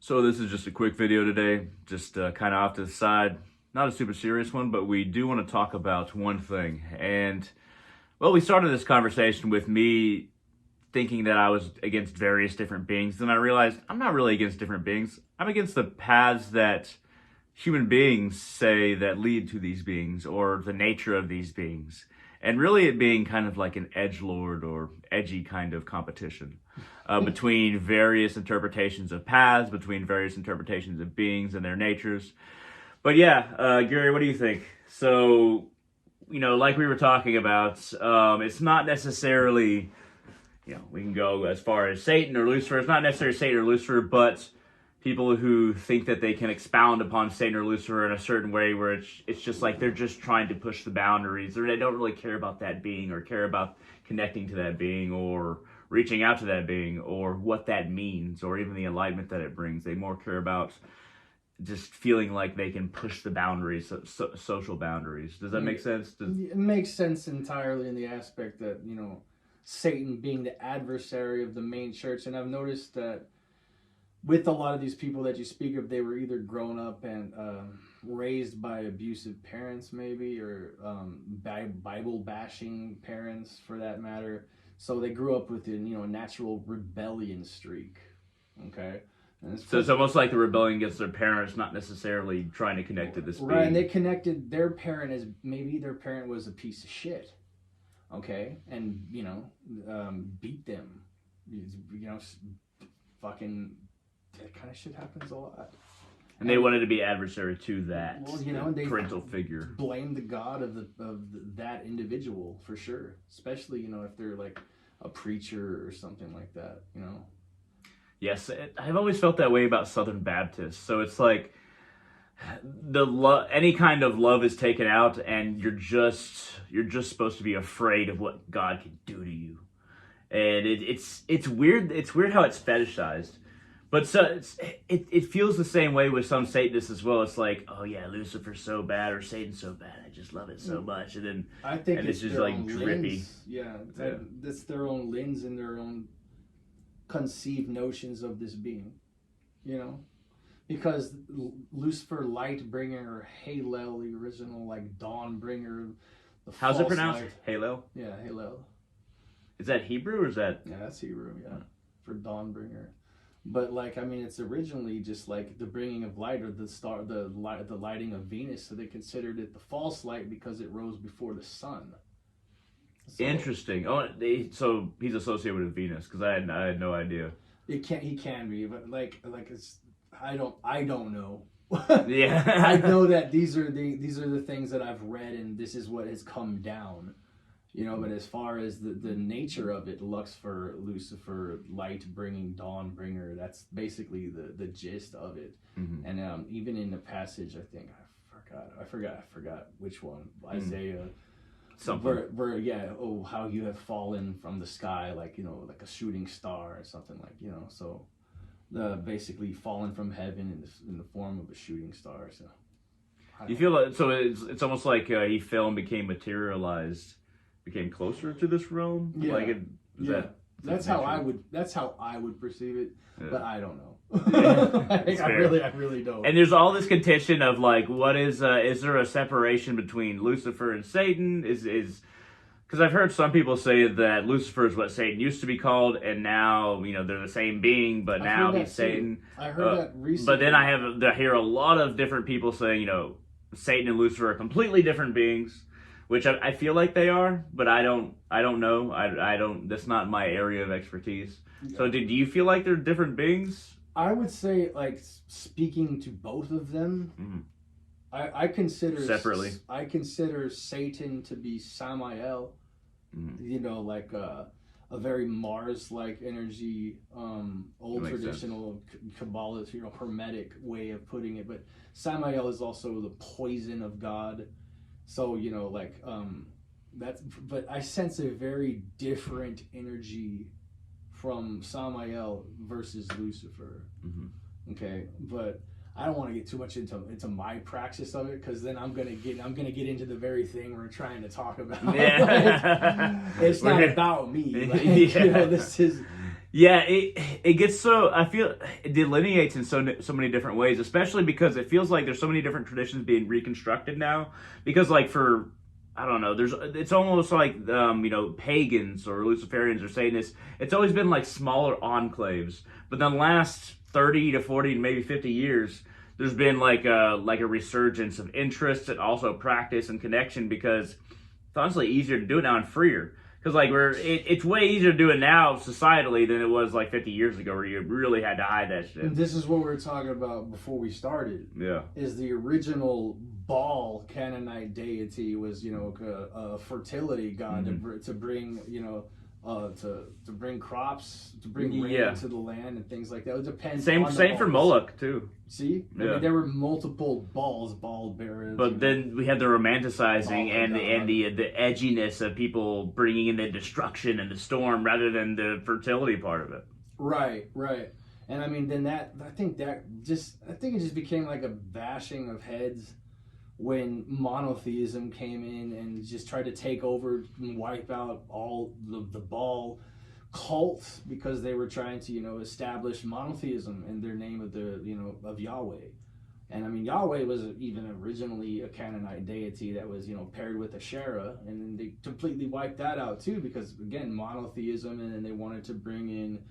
So this is just a quick video today, just kind of off to the side. Not a super serious one, but we do want to talk about one thing. And, well, we started this conversation with me thinking that I was against various different beings. Then I realized I'm not really against different beings. I'm against the paths that human beings say that lead to these beings, or the nature of these beings. And really it being kind of like an edgelord or edgy kind of competition between various interpretations of paths, between various interpretations of beings and their natures. But yeah, Gary, what do you think? So, like we were talking about, it's not necessarily, we can go as far as Satan or Lucifer. It's not necessarily Satan or Lucifer, but people who think that they can expound upon Satan or Lucifer in a certain way where it's just like they're just trying to push the boundaries, or they don't really care about that being or care about connecting to that being or reaching out to that being or what that means or even the enlightenment that it brings. They more care about just feeling like they can push the boundaries, social boundaries. Does that make sense? It makes sense entirely in the aspect that, Satan being the adversary of the main church. And I've noticed that with a lot of these people that you speak of, they were either grown up and raised by abusive parents, maybe, or Bible bashing parents, for that matter. So they grew up with a natural rebellion streak. Okay, so it's almost like the rebellion against their parents, not necessarily trying to connect to this being. Right, and they connected their parent as maybe their parent was a piece of shit. Okay, and beat them. Fucking. That kind of shit happens a lot. And they wanted to be adversary to that they parental figure. Blame the god of that individual for sure. Especially, if they're like a preacher or something like that, Yes, I've always felt that way about Southern Baptists. So it's like any kind of love is taken out, and you're just supposed to be afraid of what God can do to you. And it's weird. It's weird how it's fetishized. But so it feels the same way with some Satanists as well. It's like, oh yeah, Lucifer's so bad or Satan's so bad. I just love it so much, and then I think it's just like drippy. Lens. Yeah, that's their own lens and their own conceived notions of this being, because Lucifer, light bringer, or Halel, the original like dawn bringer. How's it pronounced? Halel. Yeah, Halel. Is that Hebrew or is that? Yeah, that's Hebrew. Yeah, for dawn bringer. But it's originally just like the bringing of light, or the lighting of Venus. So they considered it the false light because it rose before the sun. So, interesting. Oh, so he's associated with Venus, because I had no idea. He can be, but it's I don't know. Yeah, I know that these are the things that I've read, and this is what has come down. But as far as the nature of it, Lucifer, light bringing, dawn bringer, that's basically the gist of it. Mm-hmm. And even in the passage, I think I forgot which one. Isaiah, something. How you have fallen from the sky, like a shooting star or something, so basically fallen from heaven in the form of a shooting star. So you feel like, so it's almost like he fell and became closer to this realm. Yeah, that's how I would perceive it. Yeah. But I don't know. I really don't. And there's all this contention of like, what is there a separation between Lucifer and Satan? Is because I've heard some people say that Lucifer is what Satan used to be called, and now they're the same being, but now he's Satan. I heard that recently. But then I hear a lot of different people saying Satan and Lucifer are completely different beings. Which I feel like they are, but I don't know. I don't. That's not my area of expertise. Yeah. So, do you feel like they're different beings? I would say, speaking to both of them, mm-hmm. I consider separately. I consider Satan to be Samael. Mm-hmm. A very Mars-like energy, old traditional Kabbalist, Hermetic way of putting it. But Samael is also the poison of God. So, but I sense a very different energy from Samael versus Lucifer. Mm-hmm. Okay, but I don't want to get too much into my praxis of it, because then I'm gonna get into the very thing we're trying to talk about. Yeah. It's not about me. This is Yeah, it gets so, I feel it delineates in so many different ways, especially because it feels like there's so many different traditions being reconstructed now. Because like for I don't know, there's it's almost like pagans or Luciferians or Satanists. It's always been like smaller enclaves, but the last 30 to 40 maybe 50 years, there's been like a resurgence of interest and also practice and connection because it's honestly easier to do it now and freer. Because like it's way easier to do it now societally than it was like 50 years ago, where you really had to hide that shit. And this is what we were talking about before we started. Yeah. Is the original Baal Canaanite deity was a fertility god to bring to bring crops, to bring rain into the land and things like that. It depends. Same for Moloch too. See, I mean, there were multiple Baal bearers. But then we had the romanticizing and the edginess of people bringing in the destruction and the storm rather than the fertility part of it. Right. And I mean, then I think it just became like a bashing of heads when monotheism came in and just tried to take over and wipe out all the Baal cult because they were trying to establish monotheism in their name of Yahweh. And I mean, Yahweh was even originally a Canaanite deity that was paired with Asherah, and then they completely wiped that out too because again monotheism, and then they wanted to bring in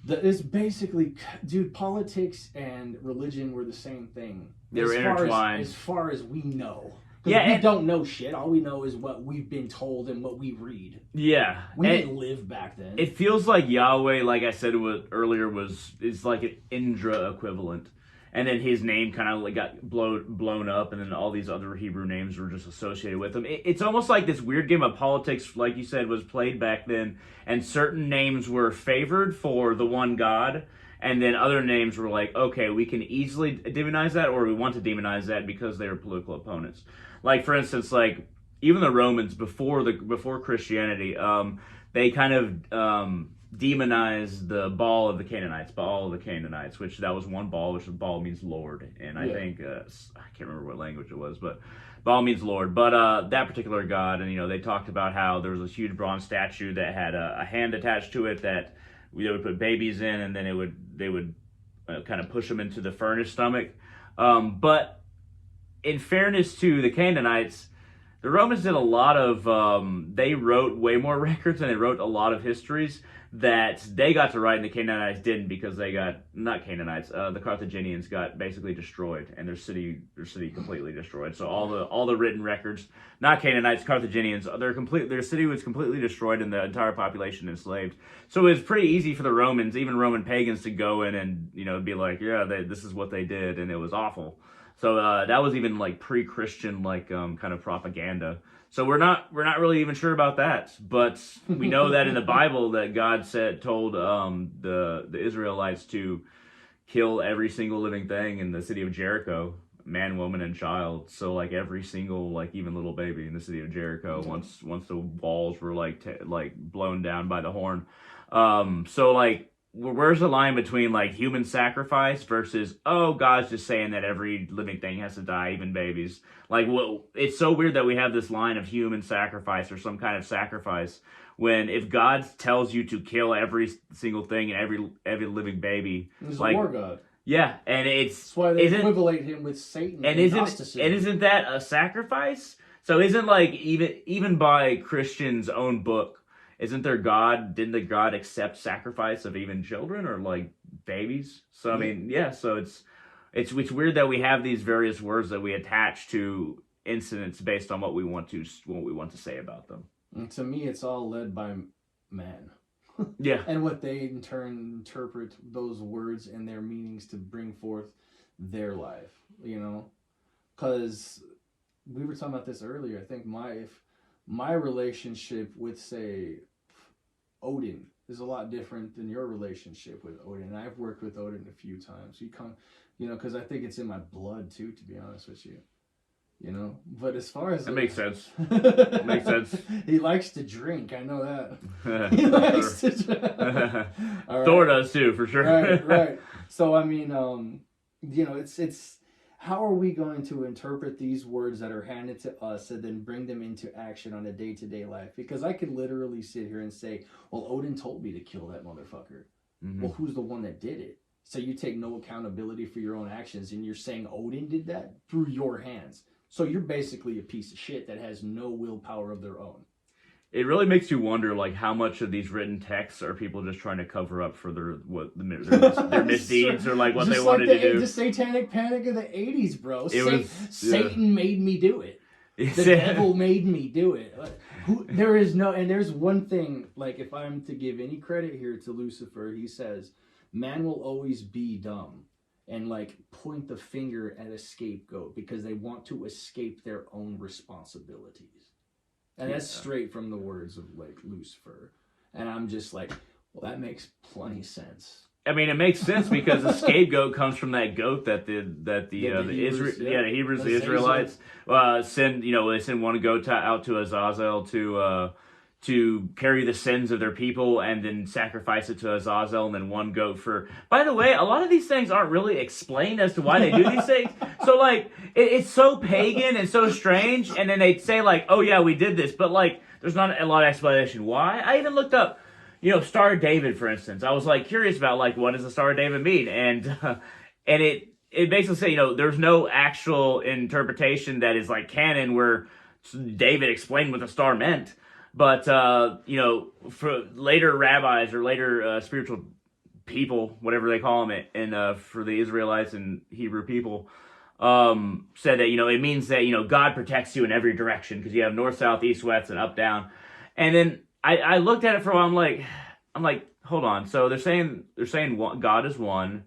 it's basically, dude, politics and religion were the same thing. They were intertwined. As far as we know. Yeah, we don't know shit. All we know is what we've been told and what we read. Yeah. We didn't live back then. It feels like Yahweh, like I said earlier, is like an Indra equivalent. And then his name kind of like got blown up, and then all these other Hebrew names were just associated with him. It's almost like this weird game of politics, like you said, was played back then, and certain names were favored for the one God, and then other names were like, okay, we can easily demonize that, or we want to demonize that because they were political opponents. Like, for instance, like even the Romans before Christianity, they kind of demonized the Baal of the Canaanites, which that was one Baal, which Baal means Lord, and I think I can't remember what language it was, but Baal means Lord. But that particular god, and they talked about how there was this huge bronze statue that had a hand attached to it that they would put babies in, and then they would kind of push them into the furnace stomach. But in fairness to the Canaanites, the Romans did a lot of, they wrote way more records and they wrote a lot of histories that they got to write and the Canaanites didn't, because they got, not Canaanites, the Carthaginians got basically destroyed and their city completely destroyed. So all the written records, not Canaanites, Carthaginians, their city was completely destroyed and the entire population enslaved. So it was pretty easy for the Romans, even Roman pagans, to go in and, be like, yeah, this is what they did, and it was awful. So that was even like pre-Christian kind of propaganda. So we're not really even sure about that, but we know that in the Bible that God told the Israelites to kill every single living thing in the city of Jericho, man, woman, and child. So like every single even little baby in the city of Jericho, once the walls were blown down by the horn. So where's the line between human sacrifice versus, oh, God's just saying that every living thing has to die, even babies? It's so weird that we have this line of human sacrifice or some kind of sacrifice when if God tells you to kill every single thing and every living baby, he's a war god. Yeah, and that's why they equivalent him with Satan. And isn't that a sacrifice? So isn't even by Christians' own book, didn't the God accept sacrifice of even children or babies? So I mean, yeah. So it's weird that we have these various words that we attach to incidents based on what we want to say about them. And to me, it's all led by man. Yeah. And what they in turn interpret those words and their meanings to bring forth their life. Because we were talking about this earlier. I think my relationship with, say, Odin is a lot different than your relationship with Odin. And I've worked with Odin a few times. Because I think it's in my blood too, to be honest with you. But as far as that makes sense. Makes sense. He likes to drink. I know that. He likes to drink. Thor does too, for sure. Right. So I mean, it's how are we going to interpret these words that are handed to us and then bring them into action on a day-to-day life? Because I could literally sit here and say, well, Odin told me to kill that motherfucker. Mm-hmm. Well, who's the one that did it? So you take no accountability for your own actions, and you're saying Odin did that through your hands. So you're basically a piece of shit that has no willpower of their own. It really makes you wonder, like, how much of these written texts are people just trying to cover up for their misdeeds or like what just they wanted like to do. The satanic panic of the 80s, bro. Satan made me do it. The devil made me do it. There's one thing, like, if I'm to give any credit here to Lucifer, he says, man will always be dumb, and like point the finger at a scapegoat because they want to escape their own responsibilities. And that's straight from the words of like Lucifer. And I'm just like, well, that makes plenty sense. I mean, it makes sense because the scapegoat comes from that goat that the Hebrews, the Israelites send. You know, they send one goat out to Azazel to carry the sins of their people, and then sacrifice it to Azazel, and then one goat for. By the way, a lot of these things aren't really explained as to why they do these things. So like, it's so pagan and so strange, and then they say like, oh yeah, we did this, but like, there's not a lot of explanation why. I even looked up. You know, Star of David, for instance. I was like curious about like what does the Star of David mean, and it basically say, you know, there's no actual interpretation that is like canon where David explained what the star meant, but you know, for later rabbis or later spiritual people, whatever they call them, and for the Israelites and Hebrew people, said that, you know, it means that, you know, God protects you in every direction because you have north, south, east, west, and up, down, and then. I looked at it for a while. I'm like, hold on. So they're saying one, God is one,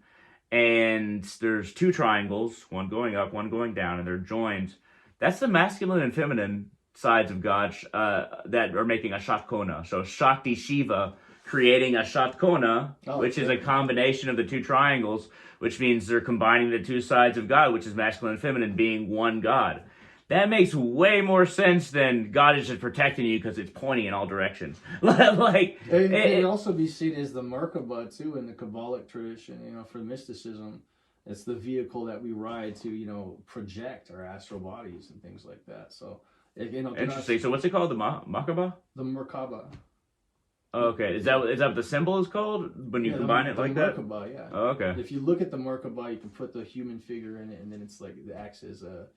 and there's two triangles, one going up, one going down, and they're joined. That's the masculine and feminine sides of God that are making a Shatkona. So Shakti Shiva creating a Shatkona, which is a combination of the two triangles, which means they're combining the two sides of God, which is masculine and feminine, being one God. That makes way more sense than God is just protecting you because it's pointing in all directions. Like it can also be seen as the Merkaba too in the Kabbalic tradition. You know, for mysticism, it's the vehicle that we ride to, you know, project our astral bodies and things like that. So, you know, interesting. So, what's it called? The Merkaba? The Merkaba. Okay, is that what the symbol is called when you combine it like that? Merkaba, yeah. Oh, okay. If you look at the Merkaba, you can put the human figure in it, and then it's like it acts as a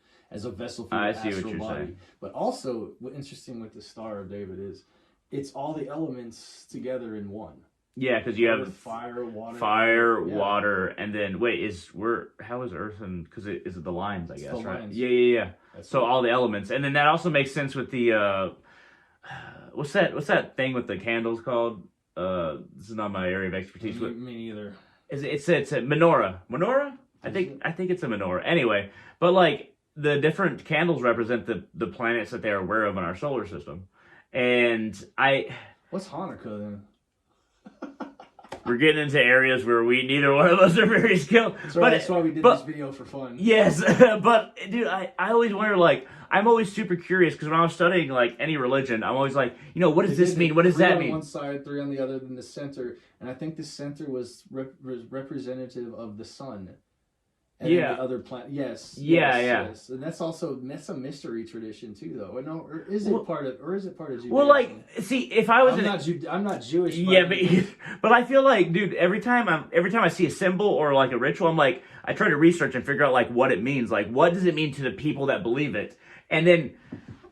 vessel for your astral body. Saying. But also, what's interesting with the Star of David is it's all the elements together in one. Yeah, because you have fire, water, and then how is Earth and because is it the lines? I guess the right. Lines. Yeah. So all the elements, and then that also makes sense with the. What's that thing with the candles called? This is not my area of expertise. Me neither. It's a menorah. Menorah? I think it's a menorah. Anyway, but like the different candles represent the planets that they're aware of in our solar system. And what's Hanukkah then? We're getting into areas where neither one of us are very skilled. That's why we did this video for fun. Yes, but dude, I always wonder, like, I'm always super curious because when I was studying like any religion, I'm always like, you know, what does this mean? What does that mean? 3 on one side, 3 on the other, then the center, and I think the center was representative of the sun. And the other planet. Yes. And that's a mystery tradition too, though. No, or is it part of Judaism? Well, like, see, if I was I'm not Jewish. Yeah, but I feel like, dude, every time I see a symbol or like a ritual, I'm like, I try to research and figure out like what it means. Like, what does it mean to the people that believe it? And then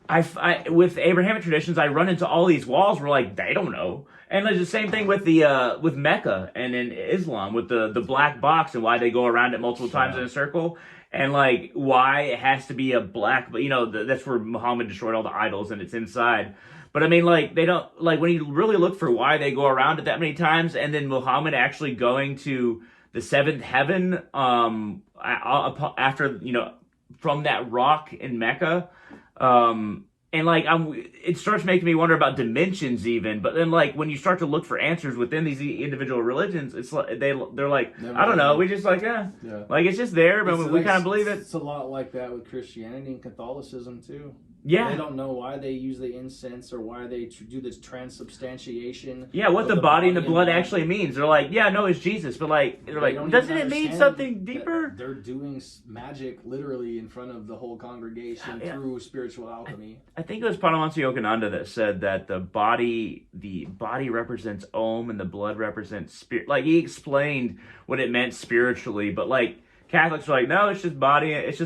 I with Abrahamic traditions, I run into all these walls where like they don't know. And there's the same thing with the with Mecca and in Islam with the black box and why they go around it multiple times in a circle and like why it has to be a black, but you know that's where Muhammad destroyed all the idols and it's inside. But I mean, like they don't like when you really look for why they go around it that many times, and then Muhammad actually going to the seventh heaven after from that rock in Mecca. And like it starts making me wonder about dimensions even. But then like when you start to look for answers within these individual religions, it's like they're like I don't know. We just like like it's just there, but we kind of believe it. It's a lot like that with Christianity and Catholicism too. Yeah. They don't know why they use the incense or why they do this transubstantiation. Yeah, what of the body and the blood blood. actually means. They're like, yeah, no, it's Jesus, but like, they're They like, don't doesn't even it mean understand something that deeper? They're doing magic literally in front of the whole congregation through spiritual alchemy. I think it was Paramahansa Yogananda that said that the body represents Om and the blood represents spirit. Like, he explained what it meant spiritually, but like, Catholics are like, no, it's just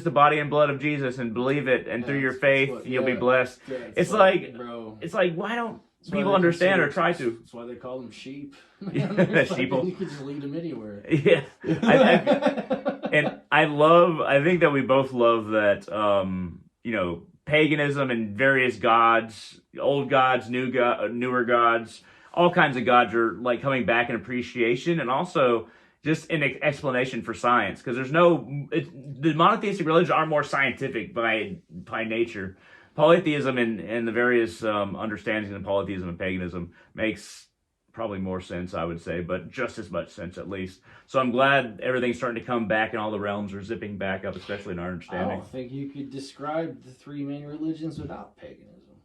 the body and blood of Jesus, and believe it, and through your faith, you'll be blessed. Yeah, it's like, bro. It's like, why don't people understand or try to? That's why they call them sheep. Sheeple. You can just lead them anywhere. Yeah. I think that we both love that, paganism and various gods, old gods, newer gods, all kinds of gods are like coming back in appreciation, and also just an explanation for science, because the monotheistic religions aren't more scientific by nature. Polytheism and the various understandings of polytheism and paganism makes probably more sense, I would say, but just as much sense at least. So I'm glad everything's starting to come back and all the realms are zipping back up, especially in our I understanding. don't think you could describe the three main religions without paganism.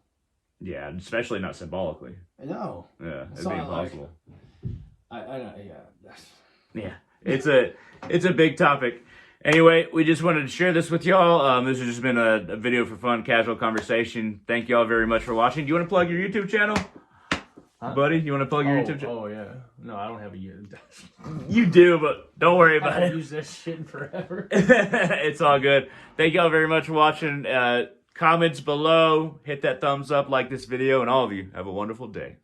Yeah, especially not symbolically. No. Yeah, it'd be impossible. Yeah, it's a big topic. Anyway, we just wanted to share this with y'all. This has just been a video for fun, casual conversation. Thank y'all very much for watching. Do you want to plug your YouTube channel? Huh? Buddy, you want to plug your YouTube channel? Oh, yeah. No, I don't have a YouTube. You do, but don't worry about it. I've used that shit forever. It's all good. Thank y'all very much for watching. Comments below. Hit that thumbs up, like this video, and all of you have a wonderful day.